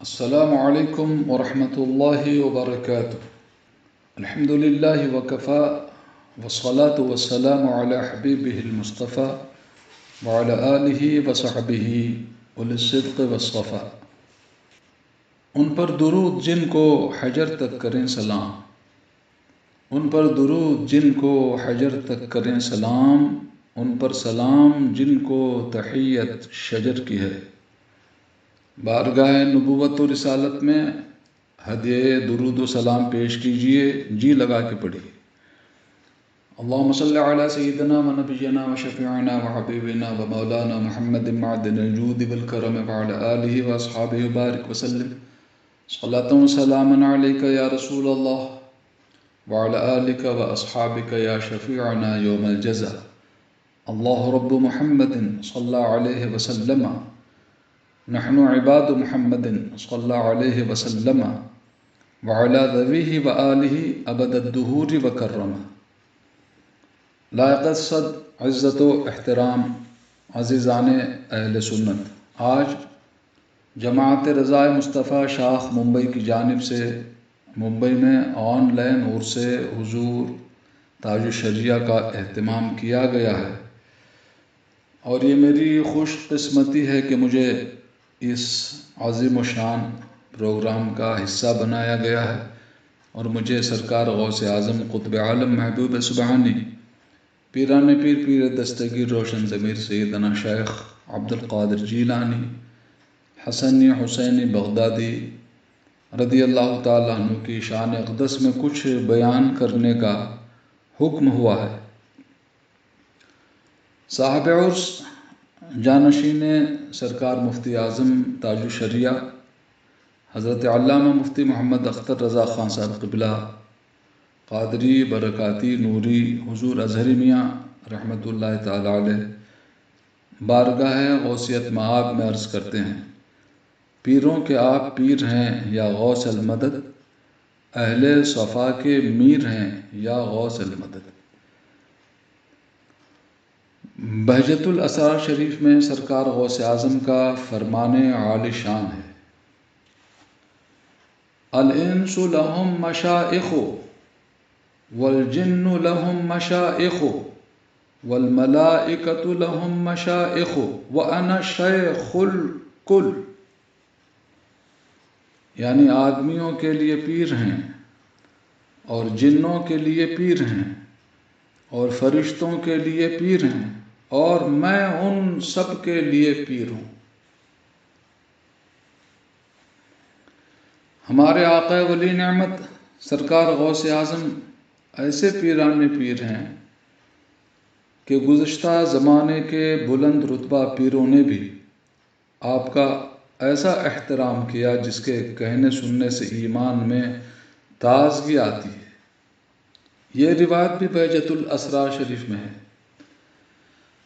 السلام علیکم ورحمۃ اللہ وبرکاتہ۔ الحمد للہ وکفا والصلاة والسلام علی حبیبہ المصطفیٰ وعلی آلہ وصحبہ اولي الصدق والصفا۔ ان پر درود جن کو حجر تک کریں سلام، ان پر درود جن کو حجر تک کریں سلام، ان پر سلام جن کو تحیت شجر کی ہے۔ بارگاہ نبوت و رسالت میں ہدیہ درود و سلام پیش کیجئے، جی لگا کے پڑھیے۔ اللہم صلی علی سیدنا و نبینا و شفیعنا و حبیبنا و مولانا محمد معدن الجود والکرم وعلی آلہ و اصحابہ بارک وسلم صلاۃ و سلاما علیک یا رسول اللہ وعلی آلک و اصحابک یا شفیعنا یوم الجزا۔ اللہ رب محمد صلی علیہ وسلم، نحن عباد محمد صلی اللہ علیہ وسلم وعلی ذویہ وآلہ ابد الدہور وکرم۔ لائق صد عزت و احترام عزیزان اہل سنت، آج جماعت رضائے مصطفیٰ شاخ ممبئی کی جانب سے ممبئی میں آن لائن عرص حضور تاج الشریعہ کا اہتمام کیا گیا ہے، اور یہ میری خوش قسمتی ہے کہ مجھے اس عظیم و شان پروگرام کا حصہ بنایا گیا ہے، اور مجھے سرکار غوث اعظم قطب عالم محبوب سبحانی پیران پیر پیر دستگیر روشن ضمیر سیدنا شیخ عبد القادر جیلانی حسنی حسینی بغدادی رضی اللہ تعالیٰ عنہ کی شان اقدس میں کچھ بیان کرنے کا حکم ہوا ہے۔ صاحب عرس جانشین سرکار مفتی اعظم تاج الشریعہ حضرت علامہ مفتی محمد اختر رضا خان صاحب قبلہ قادری برکاتی نوری حضور اظہری میاں رحمۃ اللہ تعالی علیہ بارگاہ غوثیت مآب میں عرض کرتے ہیں، پیروں کے آپ پیر ہیں یا غوث المدد، اہل صفا کے میر ہیں یا غوث المدد۔ بہجت الاسرار شریف میں سرکار غوث اعظم کا فرمان عالی شان ہے، الانس لهم مشائخ والجن لهم مشائخ والملائکۃ لهم مشائخ وانا شیخ الکل، یعنی آدمیوں کے لیے پیر ہیں اور جنوں کے لیے پیر ہیں اور فرشتوں کے لیے پیر ہیں، اور میں ان سب کے لیے پیر ہوں۔ ہمارے آقا ولی نعمت سرکار غوث اعظم ایسے پیران پیر ہیں کہ گزشتہ زمانے کے بلند رتبہ پیروں نے بھی آپ کا ایسا احترام کیا جس کے کہنے سننے سے ایمان میں تازگی آتی ہے۔ یہ روایت بھی بہجت الاسرار شریف میں ہے۔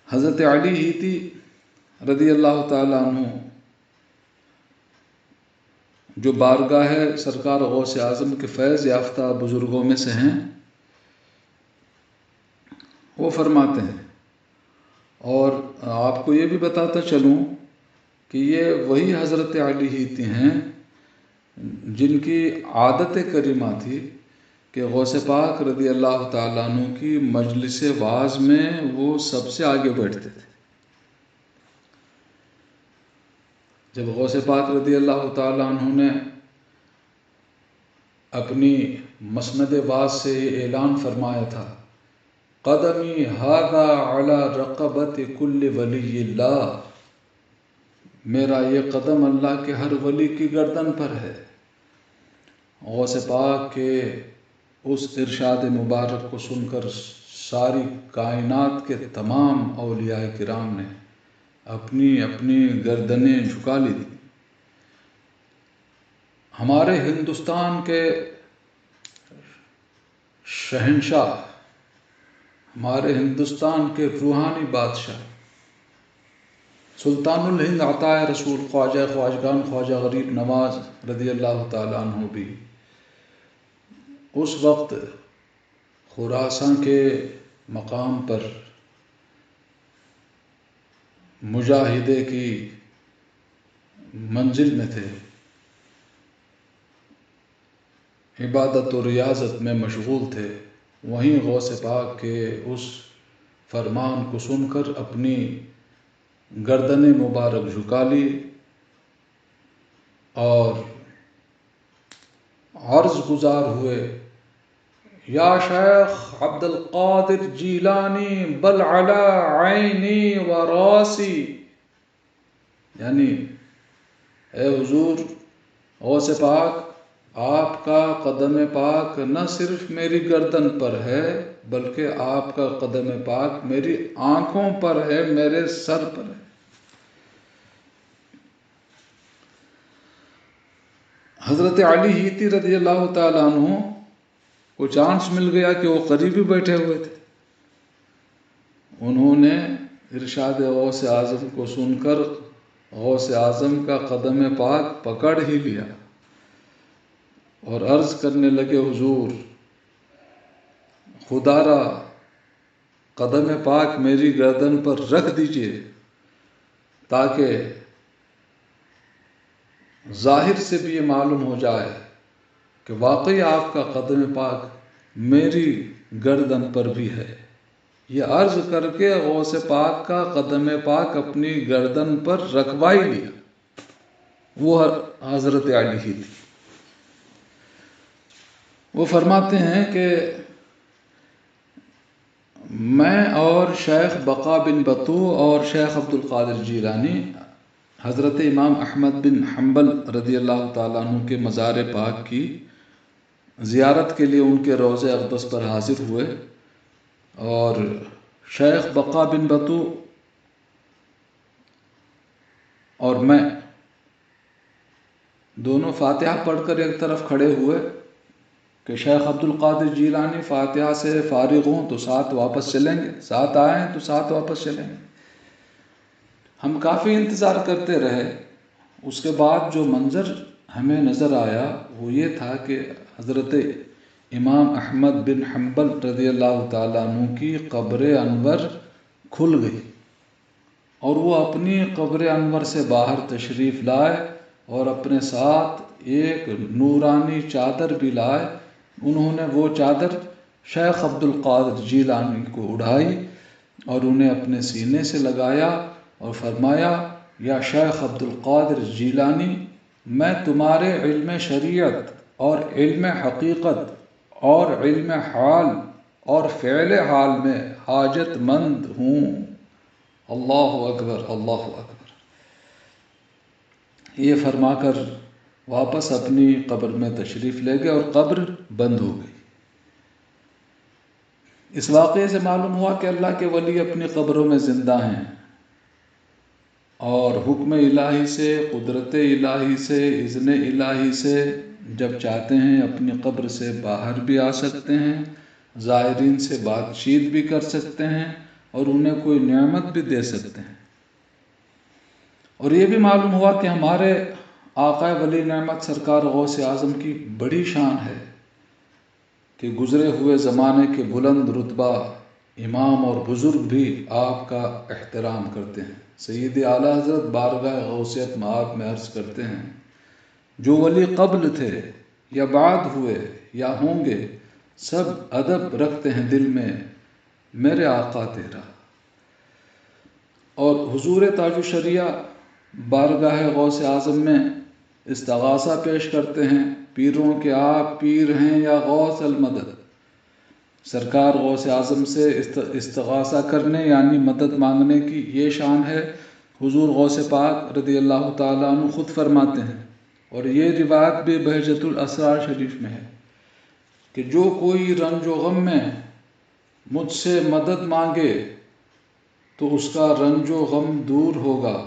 حضرت علی ہیتی رضی اللہ تعالیٰ عنہ جو بارگاہ سرکار غوث اعظم کے فیض یافتہ بزرگوں میں سے ہیں، وہ فرماتے ہیں، اور آپ کو یہ بھی بتاتا چلوں کہ یہ وہی حضرت علی ہیتی ہیں جن کی عادت کریمہ تھی کہ غوث پاک رضی اللہ تعالیٰ عنہ کی مجلس وعظ میں وہ سب سے آگے بیٹھتے تھے۔ جب غوث پاک رضی اللہ تعالیٰ عنہ نے اپنی مسند وعظ سے یہ اعلان فرمایا تھا، قدمی ھذا علی رقبۃ کل ولی اللہ، میرا یہ قدم اللہ کے ہر ولی کی گردن پر ہے۔ غوث پاک کے اس ارشاد مبارک کو سن کر ساری کائنات کے تمام اولیاء کرام نے اپنی اپنی گردنیں جھکا لی تھی۔ ہمارے ہندوستان کے شہنشاہ، ہمارے ہندوستان کے روحانی بادشاہ سلطان الہند عطائے رسول خواجہ خواجگان خواجہ غریب نواز رضی اللہ تعالیٰ عنہ بھی اس وقت خراساں کے مقام پر مجاہدے کی منزل میں تھے، عبادت و ریاضت میں مشغول تھے، وہیں غوث پاک کے اس فرمان کو سن کر اپنی گردن مبارک جھکا لی اور عرض گزار ہوئے، یا شیخ عبد القادر جیلانی بل علی عینی و راسی، یعنی اے حضور غوث پاک، آپ کا قدم پاک نہ صرف میری گردن پر ہے بلکہ آپ کا قدم پاک میری آنکھوں پر ہے، میرے سر پر ہے۔ حضرت علی ہیتی رضی اللہ تعالیٰ عنہ کو چانس مل گیا کہ وہ قریب ہی بیٹھے ہوئے تھے، انہوں نے ارشاد غوث اعظم کو سن کر غوث اعظم کا قدم پاک پکڑ ہی لیا اور عرض کرنے لگے، حضور خدا را قدم پاک میری گردن پر رکھ دیجئے تاکہ ظاہر سے بھی یہ معلوم ہو جائے کہ واقعی آپ کا قدم پاک میری گردن پر بھی ہے۔ یہ عرض کر کے غوث پاک کا قدم پاک اپنی گردن پر رکھوا ہی لیا، وہ حضرت علی ہی تھی۔ وہ فرماتے ہیں کہ میں اور شیخ بقا بن بطوع اور شیخ عبد القادر جیلانی حضرت امام احمد بن حنبل رضی اللہ تعالیٰ عنہ کے مزار پاک کی زیارت کے لیے ان کے روضہ اقدس پر حاضر ہوئے، اور شیخ بقا بن بطوع اور میں دونوں فاتحہ پڑھ کر ایک طرف کھڑے ہوئے کہ شیخ عبد القادر جیلانی فاتحہ سے فارغ ہوں تو ساتھ واپس چلیں گے، ساتھ آئیں تو ساتھ واپس چلیں گے۔ ہم کافی انتظار کرتے رہے۔ اس کے بعد جو منظر ہمیں نظر آیا وہ یہ تھا کہ حضرت امام احمد بن حنبل رضی اللہ تعالیٰ عنہ کی قبر انور کھل گئی اور وہ اپنی قبر انور سے باہر تشریف لائے اور اپنے ساتھ ایک نورانی چادر بھی لائے۔ انہوں نے وہ چادر شیخ عبد القادر جیلانی کو اڑائی اور انہیں اپنے سینے سے لگایا اور فرمایا، یا شیخ عبد القادر جیلانی، میں تمہارے علم شریعت اور علم حقیقت اور علم حال اور فعل حال میں حاجت مند ہوں۔ اللہ اکبر، اللہ اکبر۔ یہ فرما کر واپس اپنی قبر میں تشریف لے گئے اور قبر بند ہو گئی۔ اس واقعے سے معلوم ہوا کہ اللہ کے ولی اپنی قبروں میں زندہ ہیں اور حکم الہی سے، قدرت الہی سے، اذن الہی سے جب چاہتے ہیں اپنی قبر سے باہر بھی آ سکتے ہیں، زائرین سے بات چیت بھی کر سکتے ہیں اور انہیں کوئی نعمت بھی دے سکتے ہیں۔ اور یہ بھی معلوم ہوا کہ ہمارے آقا ولی نعمت سرکار غوث اعظم کی بڑی شان ہے کہ گزرے ہوئے زمانے کے بلند رتبہ امام اور بزرگ بھی آپ کا احترام کرتے ہیں۔ سید اعلیٰ حضرت بارگاہ غوثیت مآب میں عرض کرتے ہیں، جو ولی قبل تھے یا بعد ہوئے یا ہوں گے، سب ادب رکھتے ہیں دل میں میرے آقا تیرا۔ اور حضور تاج الشریعہ بارگاہ غوث اعظم میں استغاثہ پیش کرتے ہیں، پیروں کے آپ پیر ہیں یا غوث المدد۔ سرکار غوث اعظم سے استغاثہ کرنے یعنی مدد مانگنے کی یہ شان ہے۔ حضور غوث پاک رضی اللہ تعالیٰ عنہ خود فرماتے ہیں، اور یہ روایت بھی بہجت الاسرار شریف میں ہے، کہ جو کوئی رنج و غم میں مجھ سے مدد مانگے تو اس کا رنج و غم دور ہوگا،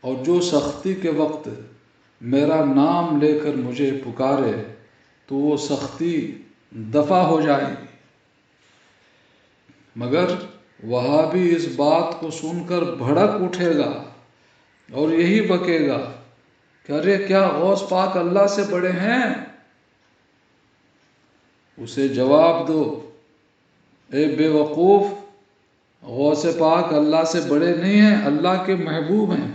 اور جو سختی کے وقت میرا نام لے کر مجھے پکارے تو وہ سختی دفع ہو جائے گی۔ مگر وہابی اس بات کو سن کر بھڑک اٹھے گا اور یہی بکے گا کہ ارے کیا غوث پاک اللہ سے بڑے ہیں؟ اسے جواب دو، اے بے وقوف، غوث پاک اللہ سے بڑے نہیں ہیں، اللہ کے محبوب ہیں۔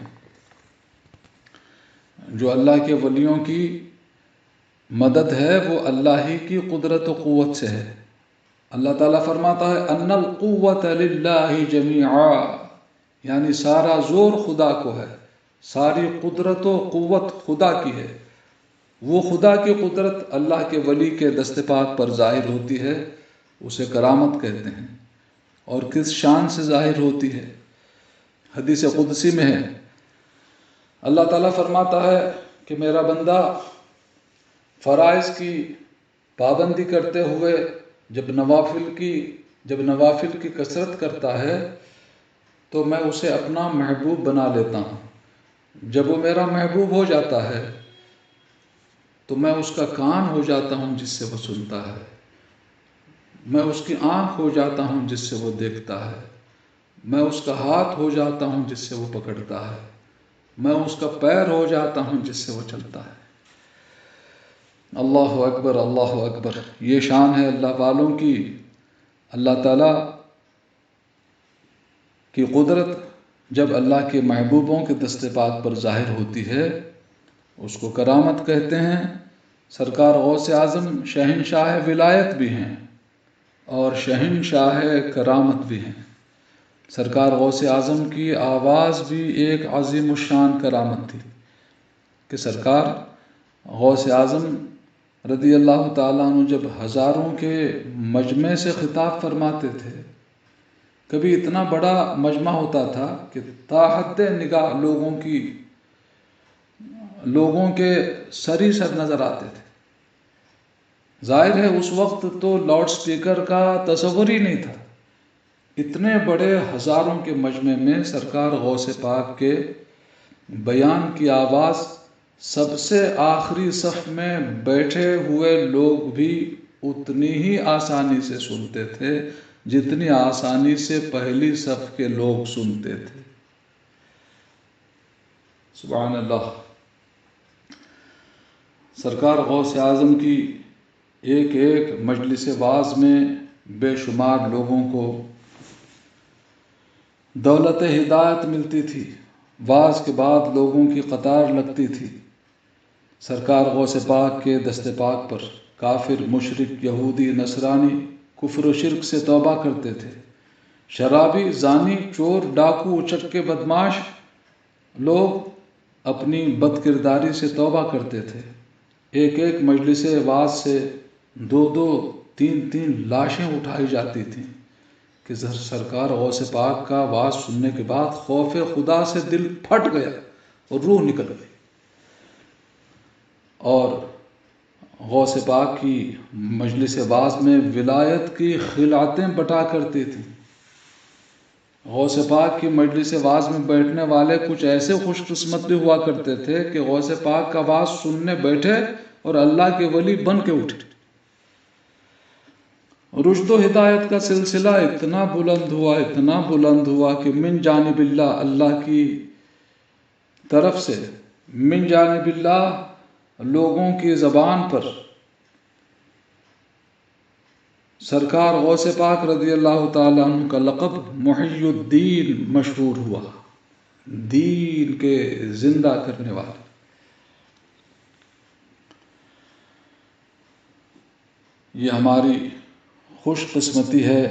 جو اللہ کے ولیوں کی مدد ہے وہ اللہ ہی کی قدرت و قوت سے ہے۔ اللہ تعالیٰ فرماتا ہے ان القوت للہ جمیعا، یعنی سارا زور خدا کو ہے، ساری قدرت و قوت خدا کی ہے۔ وہ خدا کی قدرت اللہ کے ولی کے دست پاک پر ظاہر ہوتی ہے، اسے کرامت کہتے ہیں۔ اور کس شان سے ظاہر ہوتی ہے؟ حدیث قدسی میں ہے، اللہ تعالیٰ فرماتا ہے کہ میرا بندہ فرائض کی پابندی کرتے ہوئے جب نوافل کی کثرت کرتا ہے تو میں اسے اپنا محبوب بنا لیتا ہوں۔ جب وہ میرا محبوب ہو جاتا ہے تو میں اس کا کان ہو جاتا ہوں جس سے وہ سنتا ہے، میں اس کی آنکھ ہو جاتا ہوں جس سے وہ دیکھتا ہے، میں اس کا ہاتھ ہو جاتا ہوں جس سے وہ پکڑتا ہے، میں اس کا پیر ہو جاتا ہوں جس سے وہ چلتا ہے۔ اللہ اکبر، اللہ اکبر۔ یہ شان ہے اللہ والوں کی۔ اللہ تعالیٰ کی قدرت جب اللہ کے محبوبوں کے دست پاک پر ظاہر ہوتی ہے اس کو کرامت کہتے ہیں۔ سرکار غوث اعظم شہنشاہ ولایت بھی ہیں اور شہنشاہ کرامت بھی ہیں۔ سرکار غوث اعظم کی آواز بھی ایک عظیم الشان کرامت تھی کہ سرکار غوث اعظم رضی اللہ تعالیٰ عنہ جب ہزاروں کے مجمع سے خطاب فرماتے تھے، کبھی اتنا بڑا مجمع ہوتا تھا کہ تا حد نگاہ لوگوں کے سر ہی سر نظر آتے تھے۔ ظاہر ہے اس وقت تو لاؤڈ سپیکر کا تصور ہی نہیں تھا، اتنے بڑے ہزاروں کے مجمع میں سرکار غوث پاک کے بیان کی آواز سب سے آخری صف میں بیٹھے ہوئے لوگ بھی اتنی ہی آسانی سے سنتے تھے جتنی آسانی سے پہلی صف کے لوگ سنتے تھے۔ سبحان اللہ۔ سرکار غوث اعظم کی ایک ایک مجلس واعظ میں بے شمار لوگوں کو دولت ہدایت ملتی تھی، واعظ کے بعد لوگوں کی قطار لگتی تھی۔ سرکار غوث پاک کے دست پاک پر کافر، مشرک، یہودی، نصرانی کفر و شرک سے توبہ کرتے تھے۔ شرابی، زانی، چور، ڈاکو، اچکے، بدماش لوگ اپنی بد کرداری سے توبہ کرتے تھے۔ ایک ایک مجلس واعظ سے 2 3 لاشیں اٹھائی جاتی تھیں کہ سرکار غوث پاک کا واعظ سننے کے بعد خوف خدا سے دل پھٹ گیا اور روح نکل گئی۔ اور غوث پاک کی مجلس واعظ میں ولایت کی خلعتیں بٹا کرتی تھیں۔ غوث پاک کی مجلس واعظ میں بیٹھنے والے کچھ ایسے خوش قسمت بھی ہوا کرتے تھے کہ غوث پاک کا واعظ سننے بیٹھے اور اللہ کے ولی بن کے اٹھے۔ رشد و ہدایت کا سلسلہ اتنا بلند ہوا کہ من جانب اللہ، اللہ کی طرف سے، من جانب اللہ لوگوں کی زبان پر سرکار غوث پاک رضی اللہ تعالیٰ عنہ کا لقب محی الدین مشہور ہوا، دین کے زندہ کرنے والے۔ یہ ہماری خوش قسمتی ہے،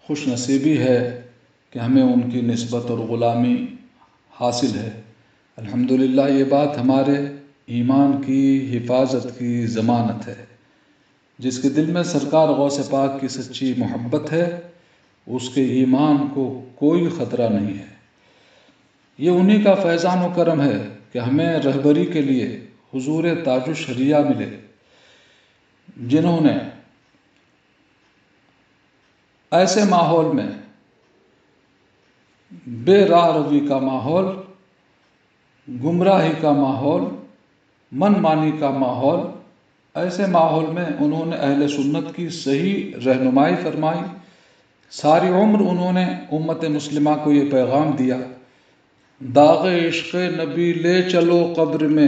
خوش نصیبی ہے کہ ہمیں ان کی نسبت اور غلامی حاصل ہے۔ الحمدللہ یہ بات ہمارے ایمان کی حفاظت کی ضمانت ہے۔ جس کے دل میں سرکار غوث پاک کی سچی محبت ہے اس کے ایمان کو کوئی خطرہ نہیں ہے۔ یہ انہی کا فیضان و کرم ہے کہ ہمیں رہبری کے لیے حضور تاج الشریعہ ملے، جنہوں نے ایسے ماحول میں، بے راہ روی کا ماحول، گمراہی کا ماحول، من مانی کا ماحول، ایسے ماحول میں انہوں نے اہل سنت کی صحیح رہنمائی فرمائی۔ ساری عمر انہوں نے امت مسلمہ کو یہ پیغام دیا، داغ عشق نبی لے چلو قبر میں،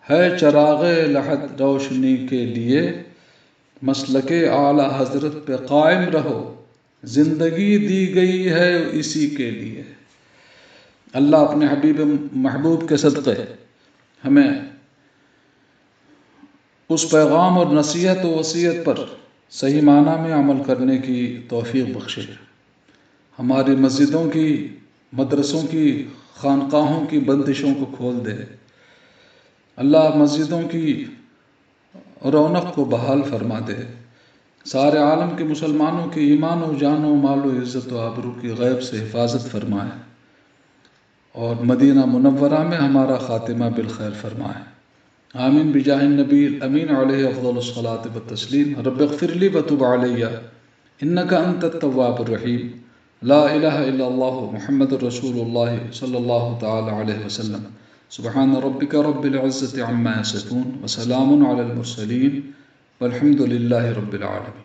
ہے چراغ لحد روشنی کے لیے، مسلک اعلیٰ حضرت پہ قائم رہو، زندگی دی گئی ہے اسی کے لیے۔ اللہ اپنے حبیب محبوب کے صدقے ہمیں اس پیغام اور نصیحت و وصیت پر صحیح معنی میں عمل کرنے کی توفیق بخشے، ہماری مسجدوں کی، مدرسوں کی، خانقاہوں کی بندشوں کو کھول دے۔ اللہ مسجدوں کی رونق کو بحال فرما دے، سارے عالم کے مسلمانوں کی ایمان و جان و مال و عزت و آبرو کی غیب سے حفاظت فرمائے، اور مدینہ منورہ میں ہمارا خاتمہ بالخیر فرمائے۔ آمین بجاہ النبی الامین علیہ افضل الصلاۃ والتسلیم۔ رب اغفر لی وتب علی انک انت التواب الرحیم۔ لا الہ الا اللہ محمد رسول اللہ صلی اللہ تعالی علیہ وسلم۔ سبحان ربک رب العزة عما یصفون وسلام علی المرسلین والحمد للہ رب العالمین۔